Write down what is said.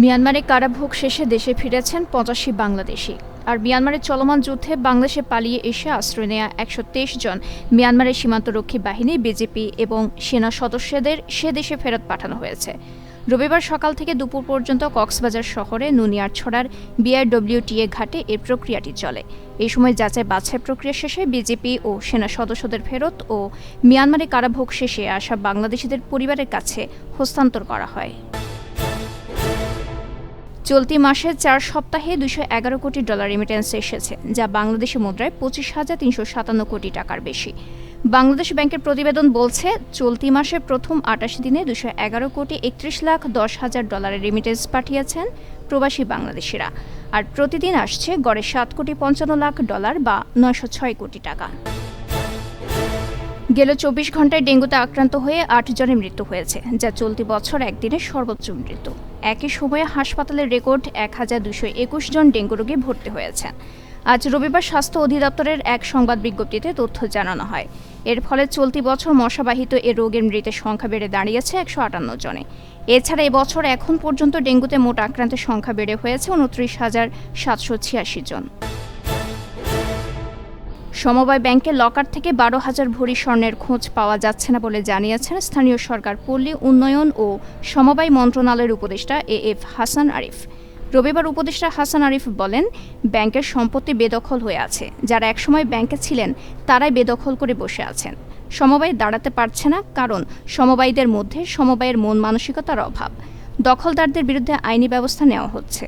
মিয়ানমারে কারাভোগ শেষে দেশে ফিরেছেন ৮৫ বাংলাদেশি। আর মিয়ানমারের চলমান যুদ্ধে বাংলাদেশে পালিয়ে এসে আশ্রয় নেয়া ১২৩ জন মিয়ানমারের সীমান্তরক্ষী বাহিনী, বিজিপি এবং সেনা সদস্যদের সে দেশে ফেরত পাঠানো হয়েছে। রবিবার সকাল থেকে দুপুর পর্যন্ত কক্সবাজার শহরে নুনিয়ারছড়ার বিআরডব্লিউটিএ ঘাটে এই প্রক্রিয়াটি চলে। এই সময় যাচাই বাছাই প্রক্রিয়া শেষে বিজিপি ও সেনা সদস্যদের ফেরত ও মিয়ানমারে কারাভোগ শেষে আসা বাংলাদেশিদের পরিবারের কাছে হস্তান্তর করা হয়। চলতি মাসে ৪ সপ্তাহে $২১১ কোটি রেমিটেন্স এসেছে, যা বাংলাদেশি মুদ্রায় ২৫,৩৫৭ কোটি টাকার বেশি। বাংলাদেশ ব্যাংকের প্রতিবেদন বলছে, চলতি মাসে প্রথম ২৮ দিনে $২১১,১০,০০০ রেমিটেন্স পাঠিয়েছেন প্রবাসী বাংলাদেশিরা। আর প্রতিদিন আসছে গড়ে $৭,৫৫,০০,০০০ বা ৯০৬ কোটি টাকা। গেল ২৪ ঘন্টায় ডেঙ্গুতে আক্রান্ত হয়ে ৮ জনের মৃত্যু হয়েছে, যা চলতি বছর একদিনে সর্বোচ্চ মৃত্যু। একই সময়ে হাসপাতালের রেকর্ড ১,২২১ জন ডেঙ্গু রোগী ভর্তি হয়েছেন। আজ রবিবার স্বাস্থ্য অধিদপ্তরের এক সংবাদ বিজ্ঞপ্তিতে তথ্য জানানো হয়। এর ফলে চলতি বছর মশাবাহিত এ রোগের মৃতের সংখ্যা বেড়ে দাঁড়িয়েছে ১৫৮ জনে। এছাড়া এবছর এখন পর্যন্ত ডেঙ্গুতে মোট আক্রান্তের সংখ্যা বেড়ে হয়েছে ২৯,৭৮৬ জন। সমবায় ব্যাংকের লকার থেকে ১২,০০০ ভরি স্বর্ণের খোঁজ পাওয়া যাচ্ছে না বলে জানিয়েছেন স্থানীয় সরকার, পল্লী উন্নয়ন ও সমবায় মন্ত্রণালয়ের উপদেষ্টা এএফ হাসান আরিফ। রবিবার উপদেষ্টা হাসান আরিফ বলেন, ব্যাংকের সম্পত্তি বেদখল হয়ে আছে। যারা একসময় ব্যাংকে ছিলেন তারাই বেদখল করে বসে আছেন। সমবায় দাঁড়াতে পারছে না, কারণ সমবায়ীদের মধ্যে সমবায়ের মন মানসিকতার অভাব। দখলদারদের বিরুদ্ধে আইনি ব্যবস্থা নেওয়া হচ্ছে।